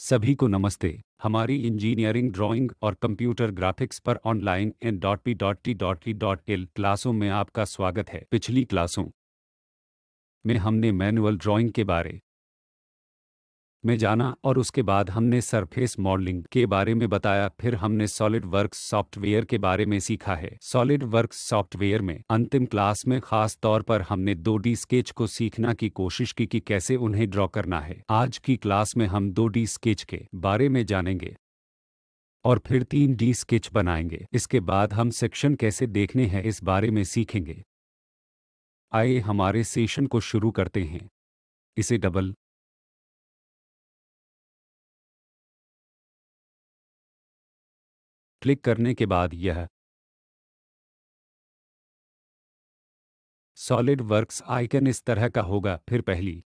सभी को नमस्ते। हमारी इंजीनियरिंग ड्राइंग और कंप्यूटर ग्राफिक्स पर ऑनलाइन N.P.T.L क्लासों में आपका स्वागत है। पिछली क्लासों में हमने मैनुअल ड्राइंग के बारे में जाना और उसके बाद हमने सरफेस मॉडलिंग के बारे में बताया। फिर हमने सॉलिड वर्क्स सॉफ्टवेयर के बारे में सीखा है। सॉलिड वर्क्स सॉफ्टवेयर में अंतिम क्लास में खास तौर पर हमने 2D स्केच को सीखना की कोशिश की कि कैसे उन्हें ड्रॉ करना है। आज की क्लास में हम 2D स्केच के बारे में जानेंगे और फिर 3D स्केच बनाएंगे। इसके बाद हम सेक्शन कैसे देखने हैं इस बारे में सीखेंगे। आइए हमारे सेशन को शुरू करते हैं। इसे डबल क्लिक करने के बाद यह सॉलिड वर्क्स आइकन इस तरह का होगा। फिर पहली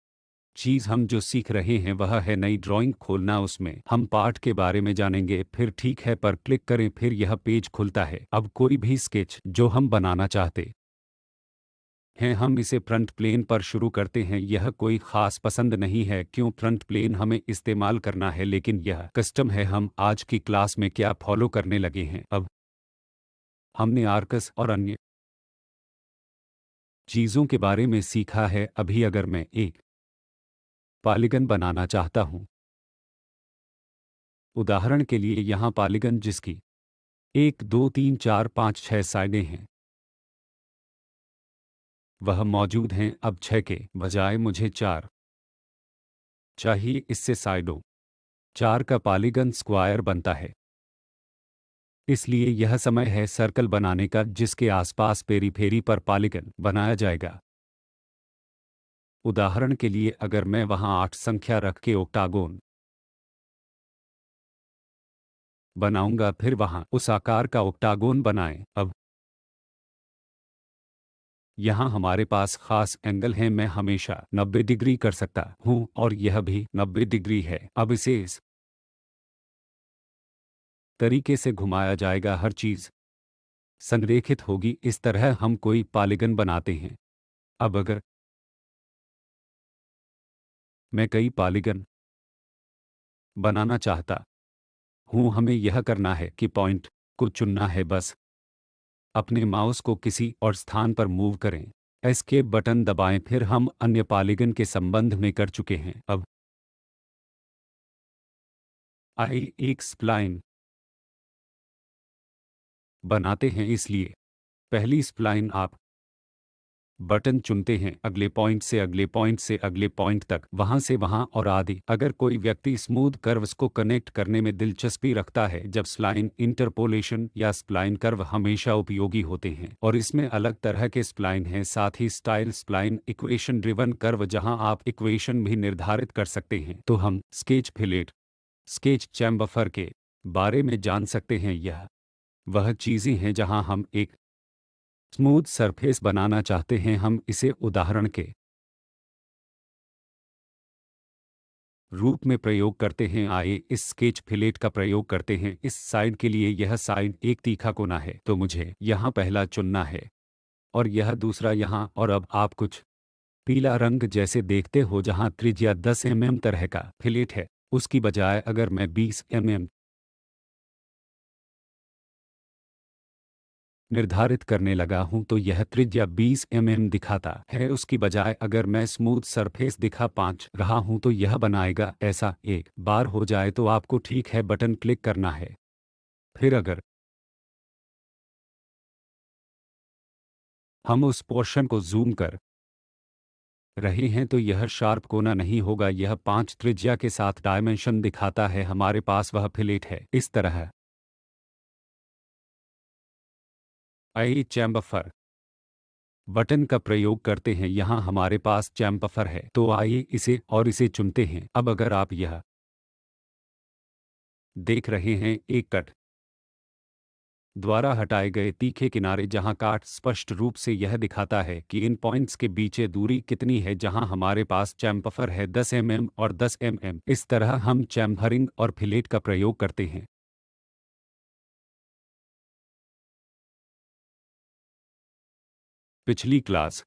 चीज़ हम जो सीख रहे हैं वह है नई ड्राइंग खोलना। उसमें हम पार्ट के बारे में जानेंगे। फिर ठीक है पर क्लिक करें, फिर यह पेज खुलता है। अब कोई भी स्केच जो हम बनाना चाहते हैं हम इसे फ्रंट प्लेन पर शुरू करते हैं। यह कोई खास पसंद नहीं है क्यों फ्रंट प्लेन हमें इस्तेमाल करना है, लेकिन यह कस्टम है। हम आज की क्लास में क्या फॉलो करने लगे हैं। अब हमने आर्कस और अन्य चीज़ों के बारे में सीखा है। अभी अगर मैं एक पॉलीगन बनाना चाहता हूं, उदाहरण के लिए यहाँ पॉलीगन जिसकी 1 2 3 4 5 6 साइडें हैं वह मौजूद हैं। अब 6 के बजाय मुझे 4 चाहिए। इससे साइडों 4 का पॉलीगन स्क्वायर बनता है। इसलिए यह समय है सर्कल बनाने का जिसके आसपास पेरीफेरी पर पॉलीगन बनाया जाएगा। उदाहरण के लिए अगर मैं वहां 8 संख्या रख के ओक्टागोन बनाऊंगा, फिर वहां उस आकार का ओक्टागोन बनाएं। अब यहाँ हमारे पास खास एंगल है। मैं हमेशा 90 डिग्री कर सकता हूँ और यह भी 90 डिग्री है। अब इसे इस तरीके से घुमाया जाएगा, हर चीज़ संरेखित होगी। इस तरह हम कोई पॉलीगन बनाते हैं। अब अगर मैं कई पॉलीगन बनाना चाहता हूँ, हमें यह करना है कि पॉइंट को चुनना है। बस अपने माउस को किसी और स्थान पर मूव करें, एस्केप बटन दबाएं, फिर हम अन्य पॉलीगन के संबंध में कर चुके हैं। अब आइए एक स्प्लाइन बनाते हैं। इसलिए पहली स्प्लाइन आप बटन चुनते हैं, अगले पॉइंट से अगले पॉइंट से अगले पॉइंट तक, वहां से वहां और आदि। अगर कोई व्यक्ति स्मूथ कर्व्स को कनेक्ट करने में दिलचस्पी रखता है, जब स्प्लाइन इंटरपोलेशन या स्प्लाइन कर्व हमेशा उपयोगी होते हैं और इसमें अलग तरह के स्प्लाइन हैं। साथ ही style spline equation driven curve जहां आप इक्वेशन भी निर्धारित कर सकते हैं। तो हम स्केच फिलेट स्केच चैम्बफर के बारे में जान सकते हैं। यह वह चीज़ें हैं जहां हम एक स्मूथ सरफेस बनाना चाहते हैं। हम इसे उदाहरण के रूप में प्रयोग करते हैं। आइए इस स्केच फिलेट का प्रयोग करते हैं। इस साइड के लिए यह साइड एक तीखा कोना है, तो मुझे यहाँ पहला चुनना है और यह दूसरा यहाँ। और अब आप कुछ पीला रंग जैसे देखते हो जहाँ त्रिज्या 10 mm तरह का फिलेट है, उसकी बजाय अगर मैं 20 mm निर्धारित करने लगा हूं तो यह त्रिज्या 20 mm दिखाता है। उसकी बजाय अगर मैं स्मूथ सरफेस दिखा 5 रहा हूं तो यह बनाएगा। ऐसा एक बार हो जाए तो आपको ठीक है बटन क्लिक करना है। फिर अगर हम उस पोर्शन को जूम कर रहे हैं तो यह शार्प कोना नहीं होगा, यह 5 त्रिज्या के साथ डायमेंशन दिखाता है। हमारे पास वह फिलेट है। इस तरह आई चैम्बफर बटन का प्रयोग करते हैं। यहाँ हमारे पास चैम्बफर है, तो आइए इसे और इसे चुनते हैं। अब अगर आप यह देख रहे हैं, एक कट द्वारा हटाए गए तीखे किनारे जहां काट स्पष्ट रूप से यह दिखाता है कि इन पॉइंट्स के बीच दूरी कितनी है। जहां हमारे पास चैम्फर है 10 mm और 10 mm। इस तरह हम चैम्फरिंग और फिलेट का प्रयोग करते हैं। पिछली क्लास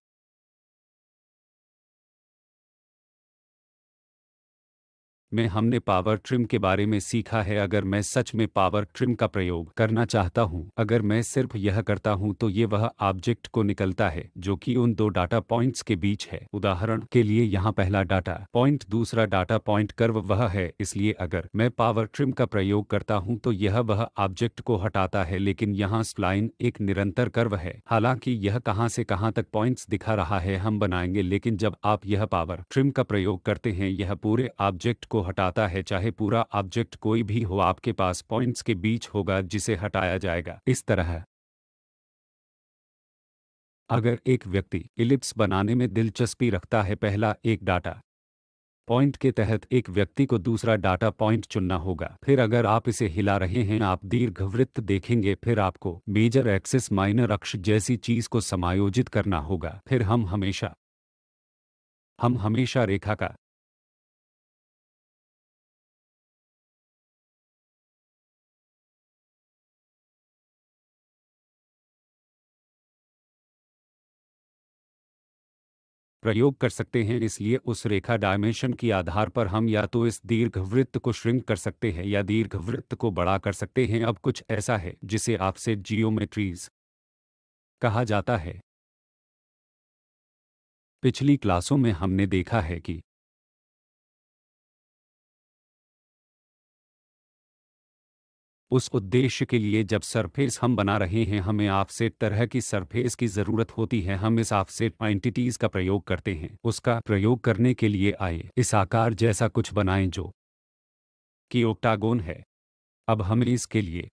में हमने पावर ट्रिम के बारे में सीखा है। अगर मैं सच में पावर ट्रिम का प्रयोग करना चाहता हूं, अगर मैं सिर्फ यह करता हूं तो ये वह ऑब्जेक्ट को निकलता है जो कि उन दो डाटा पॉइंट्स के बीच है। उदाहरण के लिए यहाँ पहला डाटा पॉइंट, दूसरा डाटा पॉइंट कर्व वह है। इसलिए अगर मैं पावर ट्रिम का प्रयोग करता हूं तो यह वह ऑब्जेक्ट को हटाता है, लेकिन यहाँ स्प्लाइन एक निरंतर कर्व है। हालांकि यह कहां से कहां तक पॉइंट्स दिखा रहा है हम बनाएंगे, लेकिन जब आप यह पावर ट्रिम का प्रयोग करते हैं यह पूरे ऑब्जेक्ट को हटाता है। चाहे पूरा ऑब्जेक्ट कोई भी हो, आपके पास पॉइंट्स के बीच होगा जिसे हटाया जाएगा। इस तरह अगर एक व्यक्ति इलिप्स बनाने में दिलचस्पी रखता है, पहला एक डाटा पॉइंट के तहत एक व्यक्ति को दूसरा डाटा पॉइंट चुनना होगा। फिर अगर आप इसे हिला रहे हैं आप दीर्घवृत्त देखेंगे। फिर आपको मेजर एक्सिस माइनर अक्ष जैसी चीज को समायोजित करना होगा। फिर हम हमेशा रेखा का प्रयोग कर सकते हैं। इसलिए उस रेखा डायमेंशन के आधार पर हम या तो इस दीर्घवृत्त को श्रिंक कर सकते हैं या दीर्घवृत्त को बड़ा कर सकते हैं। अब कुछ ऐसा है जिसे ऑफसेट जियोमेट्रीज कहा जाता है। पिछली क्लासों में हमने देखा है कि उस उद्देश्य के लिए जब सरफेस हम बना रहे हैं हमें ऑफसेट तरह की सरफेस की ज़रूरत होती है। हम इस ऑफसेट एंटिटीज़ का प्रयोग करते हैं। उसका प्रयोग करने के लिए आइए इस आकार जैसा कुछ बनाएं जो कि ओक्टागोन है। अब हमें इसके लिए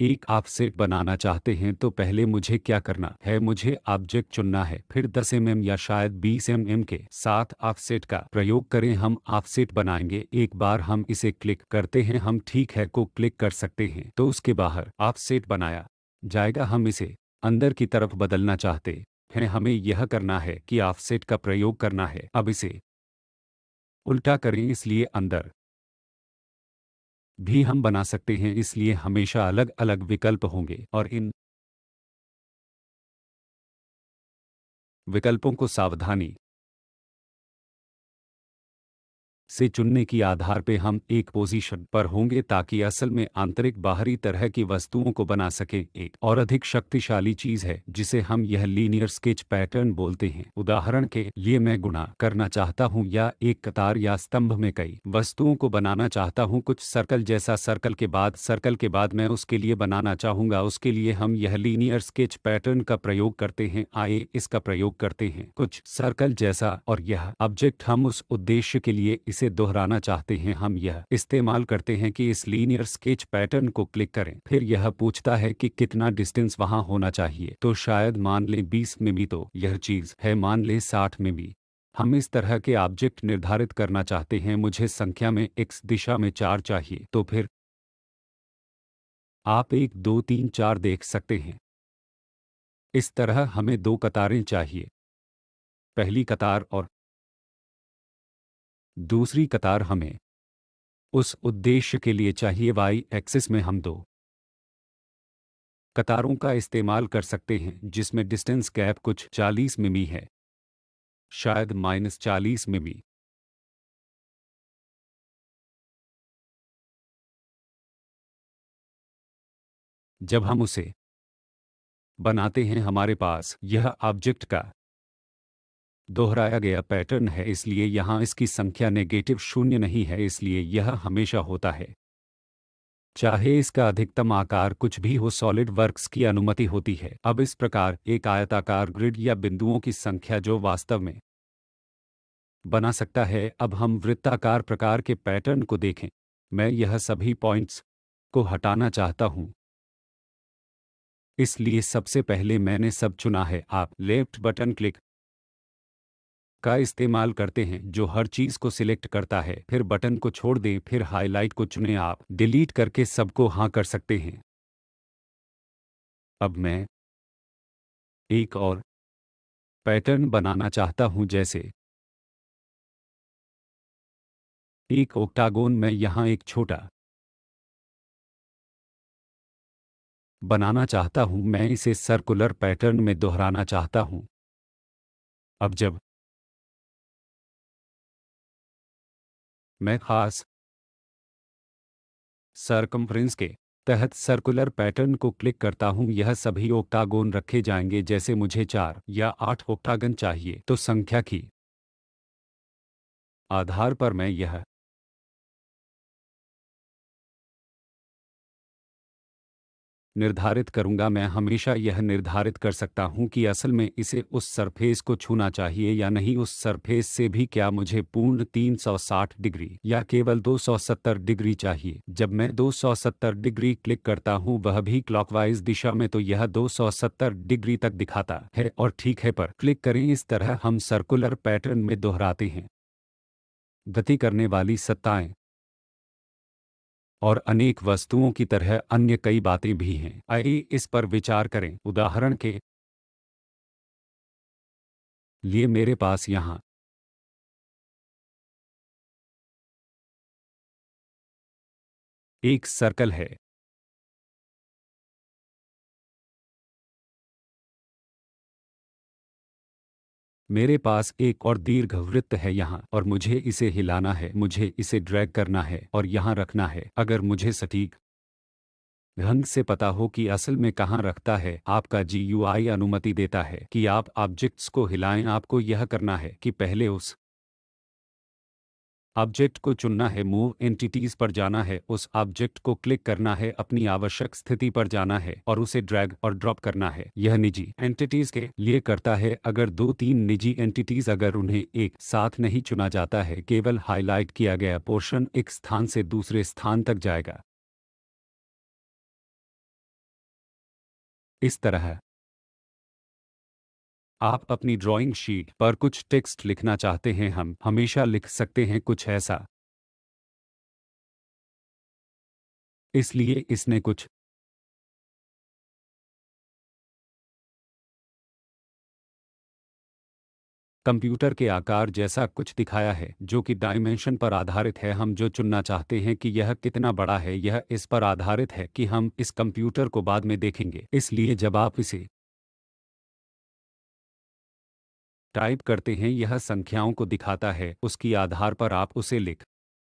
एक ऑफसेट बनाना चाहते हैं तो पहले मुझे क्या करना है, मुझे ऑब्जेक्ट चुनना है। फिर 10 mm या शायद 20 mm के साथ ऑफसेट का प्रयोग करें। हम ऑफसेट बनाएंगे। एक बार हम इसे क्लिक करते हैं हम ठीक है को क्लिक कर सकते हैं तो उसके बाहर ऑफसेट बनाया जाएगा। हम इसे अंदर की तरफ बदलना चाहते हैं, हमें यह करना है कि ऑफसेट का प्रयोग करना है। अब इसे उल्टा करें, इसलिए अंदर भी हम बना सकते हैं। इसलिए हमेशा अलग अलग विकल्प होंगे और इन विकल्पों को सावधानी से चुनने की आधार पे हम एक पोजीशन पर होंगे ताकि असल में आंतरिक बाहरी तरह की वस्तुओं को बना सकें। एक और अधिक शक्तिशाली चीज है जिसे हम यह लीनियर स्केच पैटर्न बोलते हैं। उदाहरण के लिए मैं गुणा करना चाहता हूं या एक कतार या स्तंभ में कई वस्तुओं को बनाना चाहता हूं, कुछ सर्कल जैसा। सर्कल के बाद मैं उसके लिए बनाना चाहूंगा। उसके लिए हम यह लीनियर स्केच पैटर्न का प्रयोग करते हैं। आइए इसका प्रयोग करते हैं कुछ सर्कल जैसा, और यह ऑब्जेक्ट हम उस उद्देश्य के लिए इसे दोहराना चाहते हैं। हम यह इस्तेमाल करते हैं कि इस लीनियर स्केच पैटर्न को क्लिक करें। फिर यह पूछता है कि कितना डिस्टेंस वहां होना चाहिए, तो शायद मान लें 20 मिमी, तो यह चीज है मान लें 60 मिमी। हम इस तरह के ऑब्जेक्ट निर्धारित करना चाहते हैं। मुझे संख्या में x दिशा में 4 चाहिए, तो फिर आप 1 2 3 4 देख सकते हैं। इस तरह हमें दो कतारें चाहिए, पहली कतार और दूसरी कतार हमें उस उद्देश्य के लिए चाहिए। वाई एक्सिस में हम दो कतारों का इस्तेमाल कर सकते हैं जिसमें डिस्टेंस गैप कुछ 40 मिमी है, शायद -40 मिमी। जब हम उसे बनाते हैं हमारे पास यह ऑब्जेक्ट का दोहराया गया पैटर्न है, इसलिए यहाँ इसकी संख्या नेगेटिव शून्य नहीं है, इसलिए यह हमेशा होता है चाहे इसका अधिकतम आकार कुछ भी हो। सॉलिड वर्क्स की अनुमति होती है अब इस प्रकार एक आयताकार ग्रिड या बिंदुओं की संख्या जो वास्तव में बना सकता है। अब हम वृत्ताकार प्रकार के पैटर्न को देखें। मैं यह सभी पॉइंट्स को हटाना चाहता हूं, इसलिए सबसे पहले मैंने सब चुना है। आप लेफ्ट बटन क्लिक का इस्तेमाल करते हैं जो हर चीज को सिलेक्ट करता है। फिर बटन को छोड़ दें, फिर हाईलाइट को चुनें। आप डिलीट करके सबको हाँ कर सकते हैं। अब मैं एक और पैटर्न बनाना चाहता हूं, जैसे एक ओक्टागोन। मैं यहाँ एक छोटा बनाना चाहता हूं, मैं इसे सर्कुलर पैटर्न में दोहराना चाहता हूं। अब जब मैं खास सरकमफ्रेंस के तहत सर्कुलर पैटर्न को क्लिक करता हूं, यह सभी ओक्टागोन रखे जाएंगे। जैसे मुझे 4 या 8 ओक्टागन चाहिए तो संख्या की आधार पर मैं यह निर्धारित करूंगा। मैं हमेशा यह निर्धारित कर सकता हूं कि असल में इसे उस सरफेस को छूना चाहिए या नहीं। उस सरफेस से भी क्या मुझे पूर्ण 360 डिग्री या केवल 270 डिग्री चाहिए। जब मैं 270 डिग्री क्लिक करता हूं, वह भी क्लॉकवाइज दिशा में, तो यह 270 डिग्री तक दिखाता है और ठीक है पर क्लिक करें। इस तरह हम सर्कुलर पैटर्न में दोहराते हैं गति करने वाली सत्ताएं और अनेक वस्तुओं की तरह अन्य कई बातें भी हैं। आइए इस पर विचार करें। उदाहरण के लिए मेरे पास यहाँ एक सर्कल है। मेरे पास एक और दीर्घवृत्त है यहाँ और मुझे इसे हिलाना है, मुझे इसे ड्रैग करना है और यहाँ रखना है। अगर मुझे सटीक ढंग से पता हो कि असल में कहाँ रखता है, आपका GUI अनुमति देता है कि आप ऑब्जेक्ट्स को हिलाएं। आपको यह करना है कि पहले उस ऑब्जेक्ट को चुनना है, मूव एंटिटीज पर जाना है, उस ऑब्जेक्ट को क्लिक करना है, अपनी आवश्यक स्थिति पर जाना है और उसे ड्रैग और ड्रॉप करना है। यह निजी एंटिटीज के लिए करता है। अगर 2-3 निजी एंटिटीज, अगर उन्हें एक साथ नहीं चुना जाता है, केवल हाईलाइट किया गया पोर्शन एक स्थान से दूसरे स्थान तक जाएगा। इस तरह आप अपनी ड्राइंग शीट पर कुछ टेक्स्ट लिखना चाहते हैं, हम हमेशा लिख सकते हैं कुछ ऐसा। इसलिए इसने कुछ कंप्यूटर के आकार जैसा कुछ दिखाया है जो कि डायमेंशन पर आधारित है। हम जो चुनना चाहते हैं कि यह कितना बड़ा है, यह इस पर आधारित है कि हम इस कंप्यूटर को बाद में देखेंगे। इसलिए जब आप इसे टाइप करते हैं, यह संख्याओं को दिखाता है, उसकी आधार पर आप उसे लिख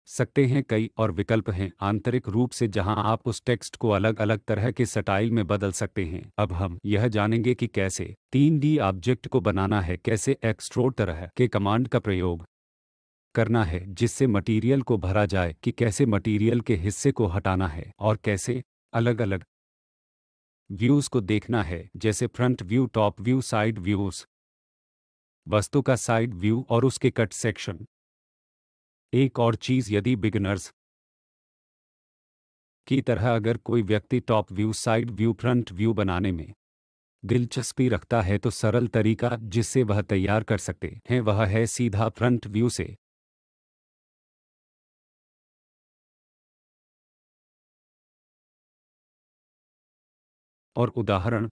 सकते हैं। कई और विकल्प हैं आंतरिक रूप से जहां आप उस टेक्स्ट को अलग अलग तरह के स्टाइल में बदल सकते हैं। अब हम यह जानेंगे कि कैसे 3D ऑब्जेक्ट को बनाना है, कैसे एक्सट्रूड तरह के कमांड का प्रयोग करना है जिससे मटेरियल को भरा जाए, कि कैसे मटेरियल के हिस्से को हटाना है और कैसे अलग अलग व्यूज को देखना है, जैसे front view, top view, side views, वस्तु का साइड व्यू और उसके कट सेक्शन। एक और चीज, यदि बिगिनर्स की तरह अगर कोई व्यक्ति top view, side view, front view बनाने में दिलचस्पी रखता है, तो सरल तरीका जिससे वह तैयार कर सकते हैं वह है सीधा फ्रंट व्यू से। और उदाहरण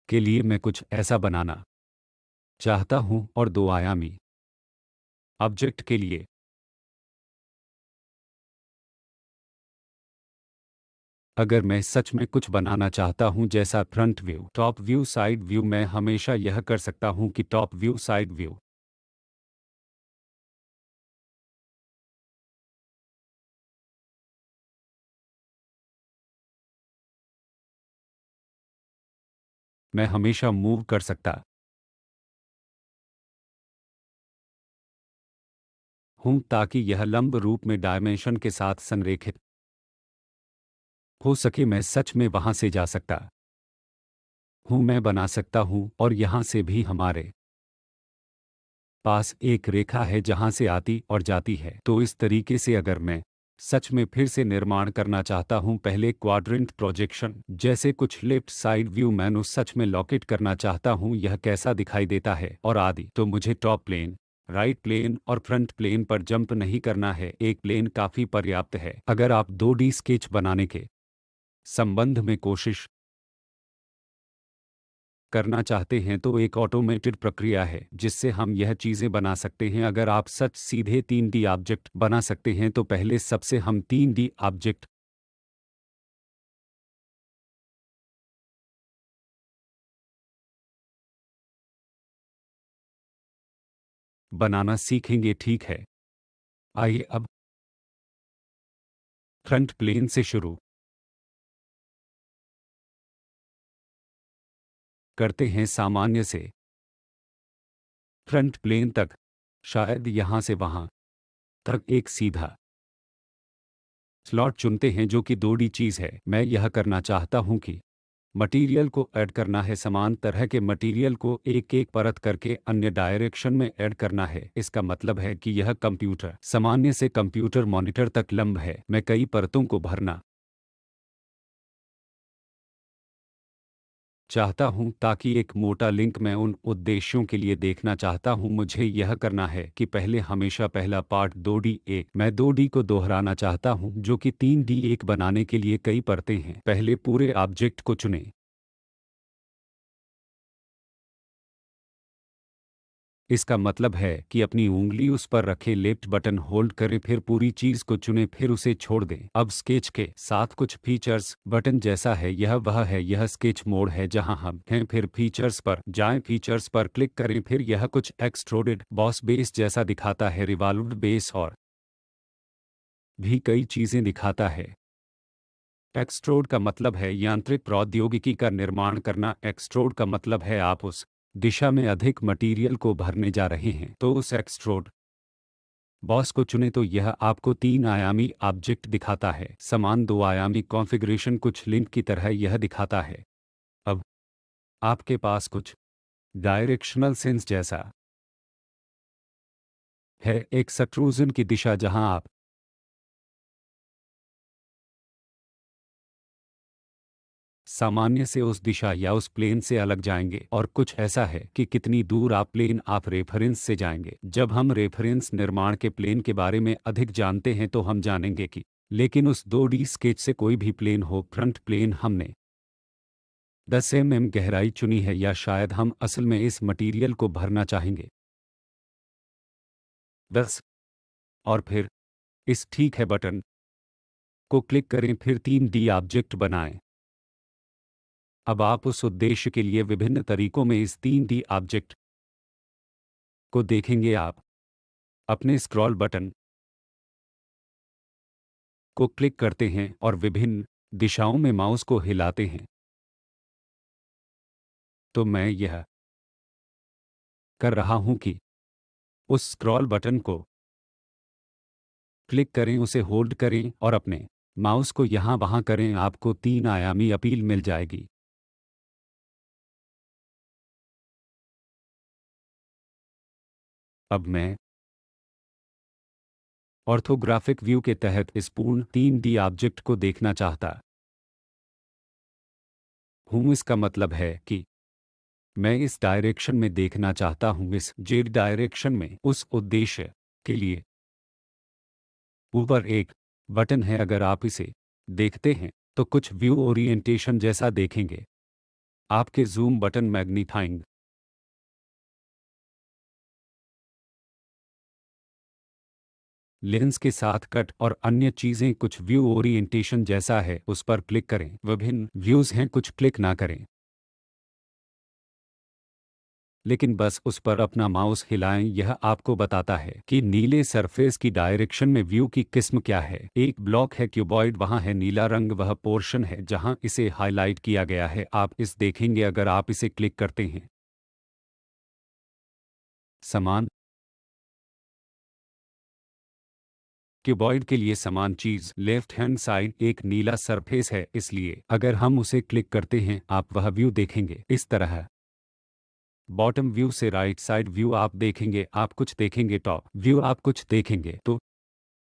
के लिए मैं कुछ ऐसा बनाना चाहता हूं और दो आयामी ऑब्जेक्ट के लिए अगर मैं सच में कुछ बनाना चाहता हूं जैसा front view, top view, side view, मैं हमेशा यह कर सकता हूं कि टॉप व्यू, साइड व्यू मैं हमेशा मूव कर सकता हूं ताकि यह लंब रूप में डायमेंशन के साथ संरेखित हो सके। मैं सच में वहां से जा सकता हूं, मैं बना सकता हूं और यहां से भी हमारे पास एक रेखा है जहां से आती और जाती है। तो इस तरीके से अगर मैं सच में फिर से निर्माण करना चाहता हूं, पहले क्वाड्रेंट प्रोजेक्शन जैसे कुछ लेफ्ट साइड व्यू मैंने सच में लॉकेट करना चाहता हूं, यह कैसा दिखाई देता है और आदि, तो मुझे टॉप प्लेन, राइट प्लेन और फ्रंट प्लेन पर जंप नहीं करना है। एक प्लेन काफी पर्याप्त है। अगर आप 2D स्केच बनाने के संबंध में कोशिश करना चाहते हैं तो एक ऑटोमेटेड प्रक्रिया है जिससे हम यह चीज़ें बना सकते हैं। अगर आप सच सीधे 3D ऑब्जेक्ट बना सकते हैं तो पहले सबसे हम 3D ऑब्जेक्ट बनाना सीखेंगे, ठीक है। आइए अब फ्रंट प्लेन से शुरू करते हैं, सामान्य से फ्रंट प्लेन तक, शायद यहाँ से वहाँ तक एक सीधा स्लॉट चुनते हैं जो कि 2D चीज़ है। मैं यह करना चाहता हूँ कि मटेरियल को ऐड करना है, समान तरह के मटेरियल को एक एक परत करके अन्य डायरेक्शन में ऐड करना है। इसका मतलब है कि यह कंप्यूटर सामान्य से कंप्यूटर मॉनिटर तक लंब है। मैं कई परतों को भरना चाहता हूं ताकि एक मोटा लिंक मैं उन उद्देश्यों के लिए देखना चाहता हूं। मुझे यह करना है कि पहले हमेशा पहला पार्ट 2D एक मैं 2D को दोहराना चाहता हूं जो कि 3D एक बनाने के लिए कई परतें हैं। पहले पूरे ऑब्जेक्ट को चुनें। इसका मतलब है कि अपनी ऊंगली उस पर रखें, लेफ्ट बटन होल्ड करें, फिर पूरी चीज को चुनें, फिर उसे छोड़ दें। अब स्केच के साथ कुछ फीचर्स बटन जैसा है, यह वह है। यह स्केच मोड है जहां हम हैं। फिर फीचर्स पर जाएं, फीचर्स पर क्लिक करें, फिर यह कुछ एक्सट्रोडेड बॉस बेस जैसा दिखाता है, रिवॉल्व्ड बेस और भी कई चीजें दिखाता है। एक्सट्रोड का मतलब है यांत्रिक प्रौद्योगिकी का निर्माण करना। एक्सट्रोड का मतलब है आप उस दिशा में अधिक मटेरियल को भरने जा रहे हैं। तो उस एक्सट्रोड बॉस को चुनें तो यह आपको 3 आयामी ऑब्जेक्ट दिखाता है। समान 2 आयामी कॉन्फ़िगरेशन कुछ लिंक की तरह यह दिखाता है। अब आपके पास कुछ डायरेक्शनल सेंस जैसा है, एक सट्रूजन की दिशा जहां आप सामान्य से उस दिशा या उस प्लेन से अलग जाएंगे, और कुछ ऐसा है कि कितनी दूर आप प्लेन आप रेफरेंस से जाएंगे। जब हम रेफरेंस निर्माण के प्लेन के बारे में अधिक जानते हैं तो हम जानेंगे कि लेकिन उस 2D स्केच से कोई भी प्लेन हो, फ्रंट प्लेन हमने 10 mm गहराई चुनी है, या शायद हम असल में इस मटेरियल को भरना चाहेंगे 10, और फिर इस ठीक है बटन को क्लिक करें, फिर 3D ऑब्जेक्ट बनाएं। अब आप उस उद्देश्य के लिए विभिन्न तरीकों में इस 3D ऑब्जेक्ट को देखेंगे। आप अपने स्क्रॉल बटन को क्लिक करते हैं और विभिन्न दिशाओं में माउस को हिलाते हैं। तो मैं यह कर रहा हूं कि उस स्क्रॉल बटन को क्लिक करें, उसे होल्ड करें और अपने माउस को यहां वहां करें। आपको 3 आयामी अपील मिल जाएगी। अब मैं ऑर्थोग्राफिक व्यू के तहत इस पूर्ण 3D ऑब्जेक्ट को देखना चाहता हूं। इसका मतलब है कि मैं इस डायरेक्शन में देखना चाहता हूं, इस जेड डायरेक्शन में। उस उद्देश्य के लिए ऊपर एक बटन है। अगर आप इसे देखते हैं तो कुछ व्यू ओरिएंटेशन जैसा देखेंगे। आपके जूम बटन, मैग्नीफाइंग लेंस के साथ कट और अन्य चीज़ें, कुछ व्यू ओरिएंटेशन जैसा है, उस पर क्लिक करें। विभिन्न व्यूज़ हैं, कुछ क्लिक ना करें, लेकिन बस उस पर अपना माउस हिलाएं। यह आपको बताता है कि नीले सरफेस की डायरेक्शन में व्यू की किस्म क्या है। एक ब्लॉक है क्यूबॉइड, वहां है नीला रंग, वह पोर्शन है जहां इसे हाईलाइट किया गया है। आप इस देखेंगे अगर आप इसे क्लिक करते हैं। समान क्यूबॉइड के लिए समान चीज, लेफ्ट हैंड साइड एक नीला सरफेस है, इसलिए अगर हम उसे क्लिक करते हैं आप वह व्यू देखेंगे इस तरह। बॉटम व्यू से राइट साइड व्यू आप देखेंगे, आप कुछ देखेंगे, टॉप व्यू आप कुछ देखेंगे। तो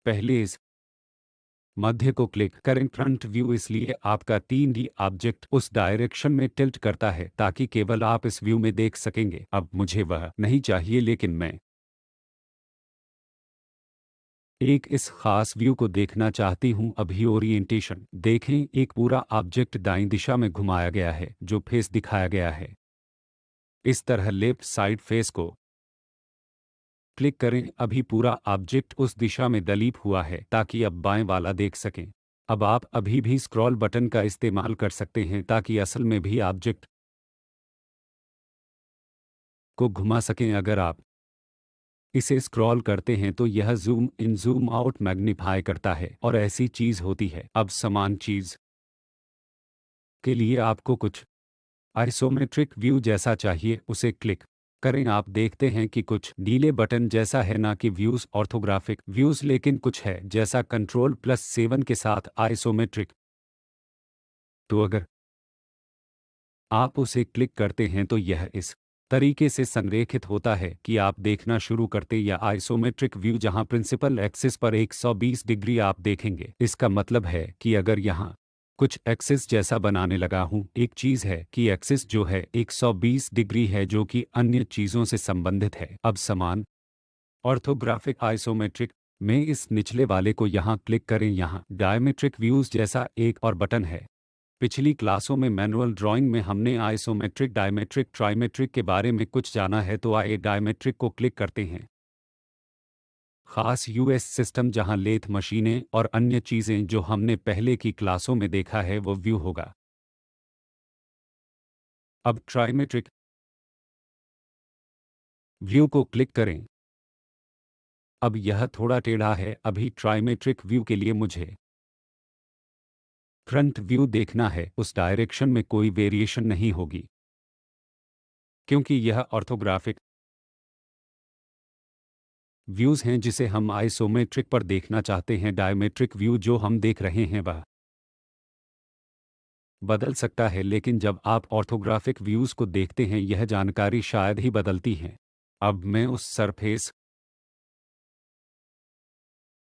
पहले इस मध्य को क्लिक करें, फ्रंट व्यू, इसलिए आपका 3D ऑब्जेक्ट उस डायरेक्शन में टिल्ट करता है ताकि केवल आप इस व्यू में देख सकेंगे। अब मुझे वह नहीं चाहिए, लेकिन मैं एक इस खास व्यू को देखना चाहती हूं। अभी ओरिएंटेशन देखें, एक पूरा ऑब्जेक्ट दाईं दिशा में घुमाया गया है जो फेस दिखाया गया है। इस तरह लेफ्ट साइड फेस को क्लिक करें। अभी पूरा ऑब्जेक्ट उस दिशा में डलीट हुआ है ताकि अब बाएं वाला देख सकें। अब आप अभी भी स्क्रॉल बटन का इस्तेमाल कर सकते हैं ताकि असल में भी ऑब्जेक्ट को घुमा सकें। अगर आप इसे स्क्रॉल करते हैं तो यह zoom in zoom out magnify करता है और ऐसी चीज होती है। अब समान चीज के लिए आपको कुछ आइसोमेट्रिक व्यू जैसा चाहिए, उसे क्लिक करें। आप देखते हैं कि कुछ नीले बटन जैसा है, ना कि व्यूज ऑर्थोग्राफिक व्यूज, लेकिन कुछ है जैसा कंट्रोल+7 के साथ आइसोमेट्रिक। तो अगर आप उसे क्लिक करते हैं तो यह इस तरीके से संरेखित होता है कि आप देखना शुरू करते या आइसोमेट्रिक व्यू जहां प्रिंसिपल एक्सिस पर 120 डिग्री आप देखेंगे। इसका मतलब है कि अगर यहां कुछ एक्सिस जैसा बनाने लगा हूं, एक चीज है कि एक्सिस जो है 120 डिग्री है जो कि अन्य चीजों से संबंधित है। अब समान ऑर्थोग्राफिक आइसोमेट्रिक में इस निचले वाले को यहां क्लिक करें। यहां डायमेट्रिक व्यूज जैसा एक और बटन है। पिछली क्लासों में मैनुअल ड्राइंग में हमने आइसोमेट्रिक, डायमेट्रिक, ट्राइमेट्रिक के बारे में कुछ जाना है, तो आइए डायमेट्रिक को क्लिक करते हैं। खास यूएस सिस्टम जहां लेथ मशीनें और अन्य चीज़ें जो हमने पहले की क्लासों में देखा है वो व्यू होगा। अब ट्राइमेट्रिक व्यू को क्लिक करें। अब यह थोड़ा टेढ़ा है। अभी ट्राइमेट्रिक व्यू के लिए मुझे फ्रंट व्यू देखना है, उस डायरेक्शन में कोई वेरिएशन नहीं होगी क्योंकि यह ऑर्थोग्राफिक व्यूज़ हैं जिसे हम आइसोमेट्रिक पर देखना चाहते हैं। डायमेट्रिक व्यू जो हम देख रहे हैं वह बदल सकता है, लेकिन जब आप ऑर्थोग्राफिक व्यूज़ को देखते हैं यह जानकारी शायद ही बदलती है। अब मैं उस सरफेस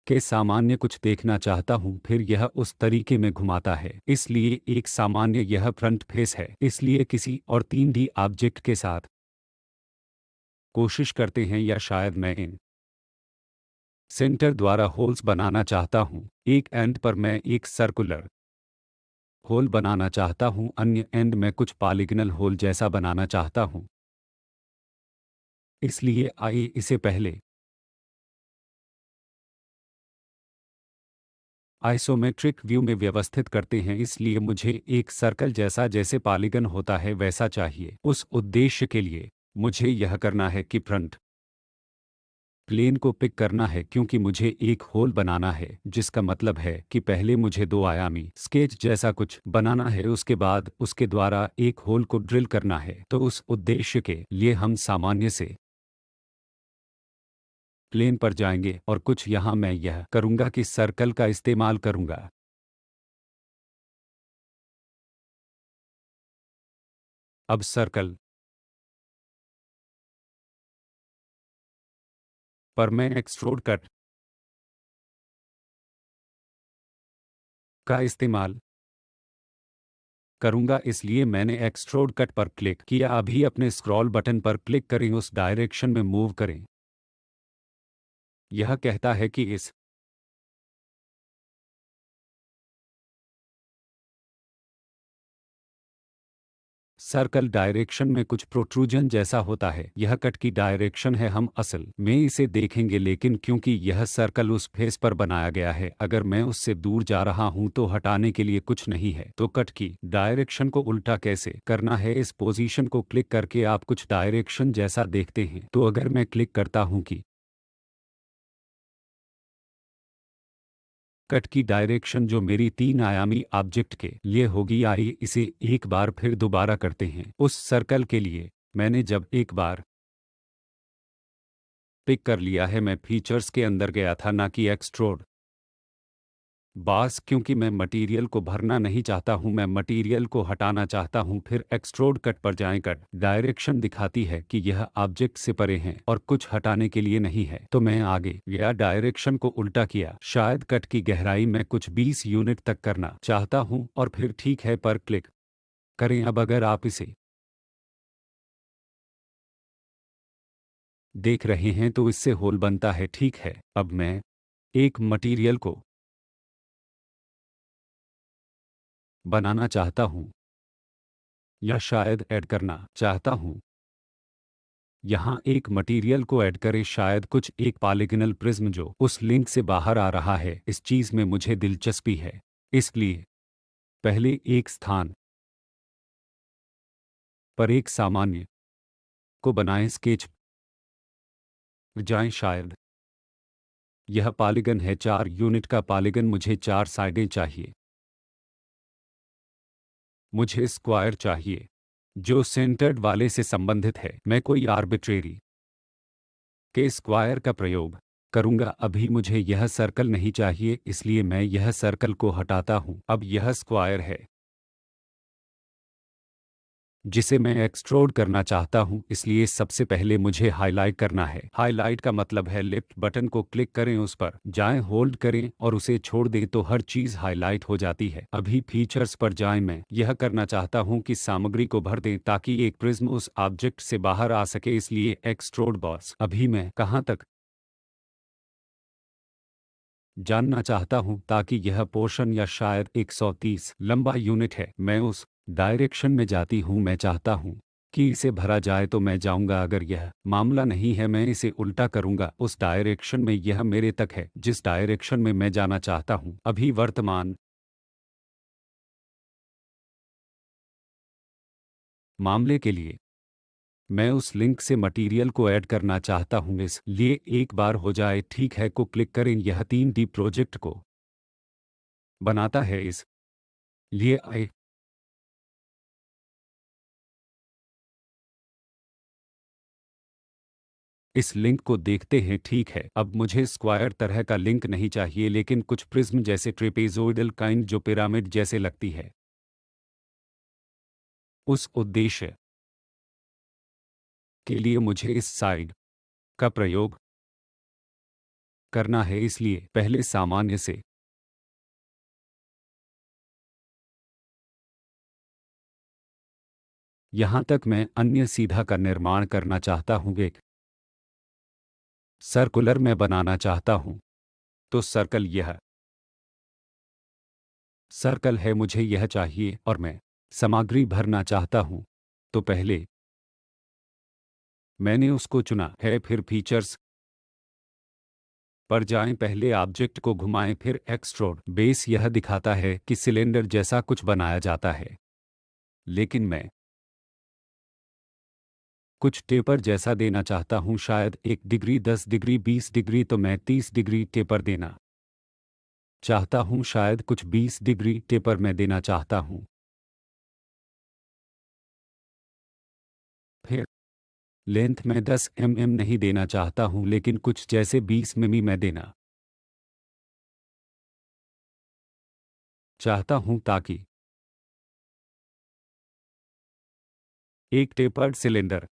के सामान्य कुछ देखना चाहता हूं, फिर यह उस तरीके में घुमाता है। इसलिए एक सामान्य यह फ्रंट फेस है। इसलिए किसी और 3D ऑब्जेक्ट के साथ कोशिश करते हैं, या शायद मैं इन सेंटर द्वारा होल्स बनाना चाहता हूं। एक एंड पर मैं एक सर्कुलर होल बनाना चाहता हूं, अन्य एंड में कुछ पॉलीगनल होल जैसा बनाना चाहता हूं। इसलिए आइए इसे पहले आइसोमेट्रिक व्यू में व्यवस्थित करते हैं। इसलिए मुझे एक सर्कल जैसा, जैसे पॉलीगन होता है वैसा चाहिए। उस उद्देश्य के लिए मुझे यह करना है कि फ्रंट प्लेन को पिक करना है, क्योंकि मुझे एक होल बनाना है, जिसका मतलब है कि पहले मुझे दो आयामी स्केच जैसा कुछ बनाना है, उसके बाद उसके द्वारा एक होल को ड्रिल करना है। तो उस उद्देश्य के लिए हम सामान्य से प्लेन पर जाएंगे और कुछ यहाँ मैं यह करूँगा कि सर्कल का इस्तेमाल करूँगा। अब सर्कल पर मैं एक्सट्रूड कट का इस्तेमाल करूंगा, इसलिए मैंने एक्सट्रूड कट पर क्लिक किया। अभी अपने स्क्रॉल बटन पर क्लिक करें, उस डायरेक्शन में मूव करें। यह कहता है कि इस सर्कल डायरेक्शन में कुछ प्रोट्रूजन जैसा होता है। यह कट की डायरेक्शन है। हम असल में इसे देखेंगे, लेकिन क्योंकि यह सर्कल उस फेस पर बनाया गया है, अगर मैं उससे दूर जा रहा हूं तो हटाने के लिए कुछ नहीं है। तो कट की डायरेक्शन को उल्टा कैसे करना है, इस पोजीशन को क्लिक करके आप कुछ डायरेक्शन जैसा देखते हैं। तो अगर मैं क्लिक करता हूं कि कट की डायरेक्शन जो मेरी 3 आयामी ऑब्जेक्ट के लिए होगी, आइए इसे एक बार फिर दोबारा करते हैं। उस सर्कल के लिए मैंने जब एक बार पिक कर लिया है, मैं फीचर्स के अंदर गया था, ना कि एक्सट्रूड बॉस, क्योंकि मैं मटेरियल को भरना नहीं चाहता हूं, मैं मटेरियल को हटाना चाहता हूं। फिर एक्सट्रूड कट पर जाएं। कट डायरेक्शन दिखाती है कि यह ऑब्जेक्ट से परे हैं और कुछ हटाने के लिए नहीं है। तो मैं आगे गया, डायरेक्शन को उल्टा किया। शायद कट की गहराई मैं कुछ 20 यूनिट तक करना चाहता हूं, और फिर ठीक है पर क्लिक करें। अब अगर आप इसे देख रहे हैं तो इससे होल बनता है। ठीक है, अब मैं एक मटेरियल को बनाना चाहता हूं, या शायद ऐड करना चाहता हूं। यहाँ एक मटेरियल को ऐड करें, शायद कुछ एक पॉलीगोनल प्रिज्म जो उस लिंक से बाहर आ रहा है। इस चीज़ में मुझे दिलचस्पी है, इसलिए पहले एक स्थान पर एक सामान्य को बनाएं, स्केच पर जाएं, शायद यह पॉलीगन है, 4 यूनिट का पॉलीगन, मुझे 4 साइडें चाहिए, मुझे स्क्वायर चाहिए जो सेंटर्ड वाले से संबंधित है। मैं कोई आर्बिट्रेरी के स्क्वायर का प्रयोग करूंगा। अभी मुझे यह सर्कल नहीं चाहिए, इसलिए मैं यह सर्कल को हटाता हूं। अब यह स्क्वायर है जिसे मैं एक्सट्रूड करना चाहता हूं, इसलिए सबसे पहले मुझे हाईलाइट करना है। हाईलाइट का मतलब है लेफ्ट बटन को क्लिक करें, उस पर जाएं, होल्ड करें और उसे छोड़ दें तो हर चीज़ हाईलाइट हो जाती है। अभी फीचर्स पर जाएं, मैं यह करना चाहता हूं कि सामग्री को भर दें ताकि एक प्रिज्म उस ऑब्जेक्ट से बाहर आ सके, इसलिए एक्सट्रूड बॉस। अभी मैं कहां तक जानना चाहता हूं ताकि यह पोर्शन या शायद 130 लंबा यूनिट है। मैं उस डायरेक्शन में जाती हूं, मैं चाहता हूं कि इसे भरा जाए तो मैं जाऊंगा। अगर यह मामला नहीं है, मैं इसे उल्टा करूंगा, उस डायरेक्शन में यह मेरे तक है जिस डायरेक्शन में मैं जाना चाहता हूं। अभी वर्तमान मामले के लिए मैं उस लिंक से मटेरियल को ऐड करना चाहता हूं, इसलिए एक बार हो जाए ठीक है को क्लिक करें। यह 3D प्रोजेक्ट को बनाता है, इस लिए आए इस लिंक को देखते हैं। ठीक है, अब मुझे स्क्वायर तरह का लिंक नहीं चाहिए, लेकिन कुछ प्रिज्म जैसे ट्रेपेजोइडल काइंड जो पिरामिड जैसे लगती है। उस उद्देश्य के लिए मुझे इस साइड का प्रयोग करना है, इसलिए पहले सामान्य से यहां तक मैं अन्य सीधा का निर्माण करना चाहता हूं। एक सर्कुलर मैं बनाना चाहता हूं, तो सर्कल यह सर्कल है, मुझे यह चाहिए और मैं सामग्री भरना चाहता हूं, तो पहले मैंने उसको चुना है। फिर फीचर्स पर जाएं, पहले ऑब्जेक्ट को घुमाएं, फिर एक्सट्रूड बेस। यह दिखाता है कि सिलेंडर जैसा कुछ बनाया जाता है, लेकिन मैं कुछ टेपर जैसा देना चाहता हूं, शायद 1 डिग्री, 10 डिग्री, 20 डिग्री, तो मैं 30 डिग्री टेपर देना चाहता हूं, शायद कुछ 20 डिग्री टेपर मैं देना चाहता हूं। फिर लेंथ में 10 नहीं देना चाहता हूं, लेकिन कुछ जैसे 20 मैं देना चाहता हूं ताकि एक टेपर्ड सिलेंडर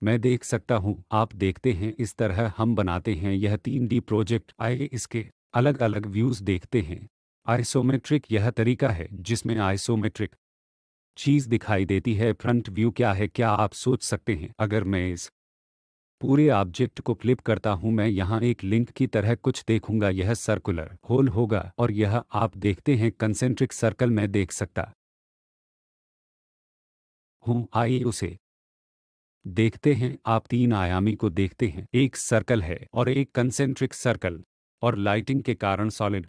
मैं देख सकता हूं। आप देखते हैं इस तरह हम बनाते हैं यह 3D प्रोजेक्ट। आइए इसके अलग अलग व्यूज़ देखते हैं। आइसोमेट्रिक यह तरीका है जिसमें आइसोमेट्रिक चीज़ दिखाई देती है। फ्रंट व्यू क्या है, क्या आप सोच सकते हैं? अगर मैं इस पूरे ऑब्जेक्ट को फ्लिप करता हूं, मैं यहां एक लिंक की तरह कुछ देखूंगा। यह सर्कुलर होल होगा और यह आप देखते हैं कंसेंट्रिक सर्कल मैं देख सकता हूं। आइए उसे देखते हैं। आप 3 आयामी को देखते हैं, एक सर्कल है और एक कंसेंट्रिक सर्कल, और लाइटिंग के कारण सॉलिड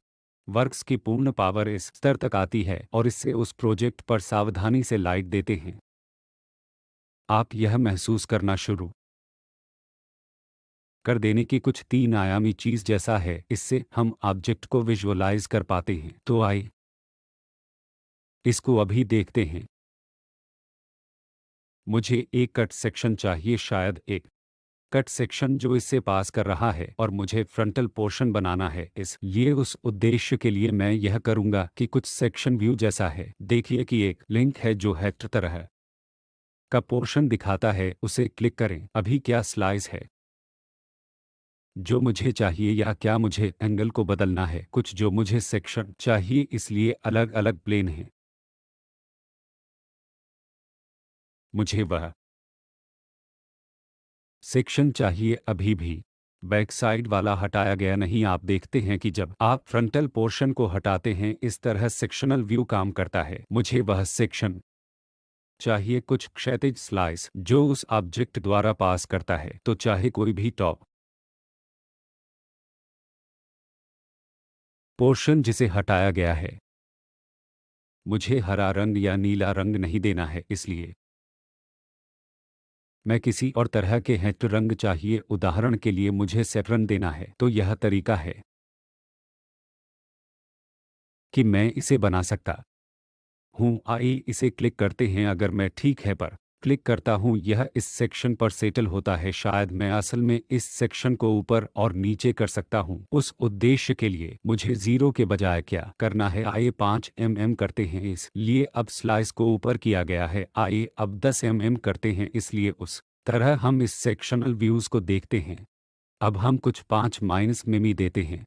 वर्क्स की पूर्ण पावर इस स्तर तक आती है और इससे उस प्रोजेक्ट पर सावधानी से लाइट देते हैं। आप यह महसूस करना शुरू कर देने की कुछ 3 आयामी चीज़ जैसा है, इससे हम ऑब्जेक्ट को विजुअलाइज कर पाते हैं। तो आइए इसको अभी देखते हैं। मुझे एक कट सेक्शन चाहिए, शायद एक कट सेक्शन जो इससे पास कर रहा है, और मुझे फ्रंटल पोर्शन बनाना है। इसलिए उस उद्देश्य के लिए मैं यह करूंगा कि कुछ सेक्शन व्यू जैसा है। देखिए कि एक लिंक है जो हेक्टर तरह का पोर्शन दिखाता है, उसे क्लिक करें। अभी क्या स्लाइस है जो मुझे चाहिए, या क्या मुझे एंगल को बदलना है? कुछ जो मुझे सेक्शन चाहिए, इसलिए अलग अलग प्लेन हैं। मुझे वह सेक्शन चाहिए। अभी भी बैक साइड वाला हटाया गया नहीं। आप देखते हैं कि जब आप फ्रंटल पोर्शन को हटाते हैं, इस तरह सेक्शनल व्यू काम करता है। मुझे वह सेक्शन चाहिए कुछ क्षैतिज स्लाइस जो उस ऑब्जेक्ट द्वारा पास करता है, तो चाहे कोई भी टॉप पोर्शन जिसे हटाया गया है। मुझे हरा रंग या नीला रंग नहीं देना है, इसलिए मैं किसी और तरह के हैं रंग चाहिए। उदाहरण के लिए मुझे सैफरन देना है, तो यह तरीका है कि मैं इसे बना सकता हूँ। आइए इसे क्लिक करते हैं। अगर मैं ठीक है पर क्लिक करता हूँ, यह इस सेक्शन पर सेटल होता है। शायद मैं असल में इस सेक्शन को ऊपर और नीचे कर सकता हूँ। उस उद्देश्य के लिए मुझे 0 के बजाय क्या करना है, आइए 5 mm करते हैं, इसलिए अब स्लाइस को ऊपर किया गया है। आइए अब 10 mm करते हैं, इसलिए उस तरह हम इस सेक्शनल व्यूज को देखते हैं। अब हम कुछ 5 मिमी देते हैं,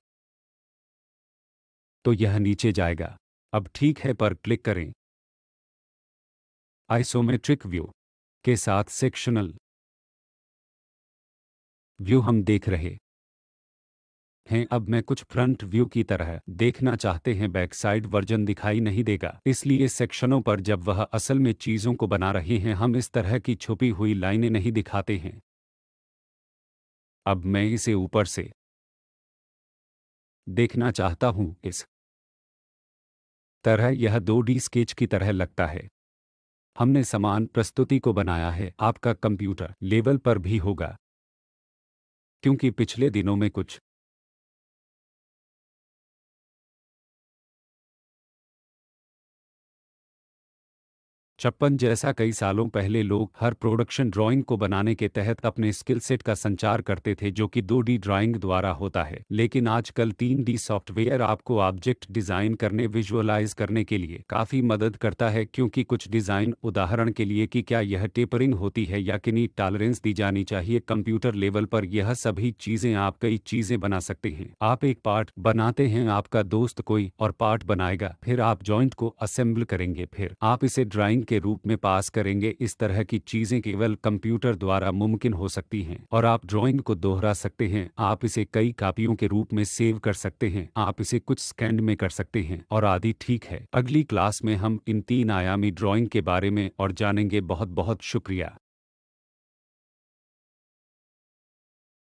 तो यह नीचे जाएगा। अब ठीक है पर क्लिक करें। आइसोमेट्रिक व्यू के साथ सेक्शनल व्यू हम देख रहे हैं। अब मैं कुछ फ्रंट व्यू की तरह देखना चाहते हैं। बैक साइड वर्जन दिखाई नहीं देगा, इसलिए सेक्शनों पर जब वह असल में चीज़ों को बना रहे हैं, हम इस तरह की छुपी हुई लाइनें नहीं दिखाते हैं। अब मैं इसे ऊपर से देखना चाहता हूँ। इस तरह यह 2D स्केच की तरह लगता है। हमने समान प्रस्तुति को बनाया है। आपका कंप्यूटर लेवल पर भी होगा, क्योंकि पिछले दिनों में कुछ 56 जैसा कई सालों पहले लोग हर प्रोडक्शन ड्राइंग को बनाने के तहत अपने स्किल सेट का संचार करते थे, जो कि 2D ड्राइंग द्वारा होता है। लेकिन आजकल 3D सॉफ्टवेयर आपको ऑब्जेक्ट डिज़ाइन करने, विजुअलाइज करने के लिए काफ़ी मदद करता है, क्योंकि कुछ डिज़ाइन, उदाहरण के लिए कि क्या यह टेपरिंग होती है या कितनी टॉलरेंस दी जानी चाहिए, कंप्यूटर लेवल पर यह सभी चीज़ें आप कई चीज़ें बना सकते हैं। आप एक पार्ट बनाते हैं, आपका दोस्त कोई और पार्ट बनाएगा, फिर आप जॉइंट को असेंबल करेंगे, फिर आप इसे ड्राइंग के रूप में पास करेंगे। इस तरह की चीजें केवल कंप्यूटर द्वारा मुमकिन हो सकती हैं, और आप ड्राइंग को दोहरा सकते हैं। आप इसे कई कापियों के रूप में सेव कर सकते हैं, आप इसे कुछ स्कैन में कर सकते हैं और आदि। ठीक है, अगली क्लास में हम इन 3 आयामी ड्राइंग के बारे में और जानेंगे। बहुत बहुत शुक्रिया।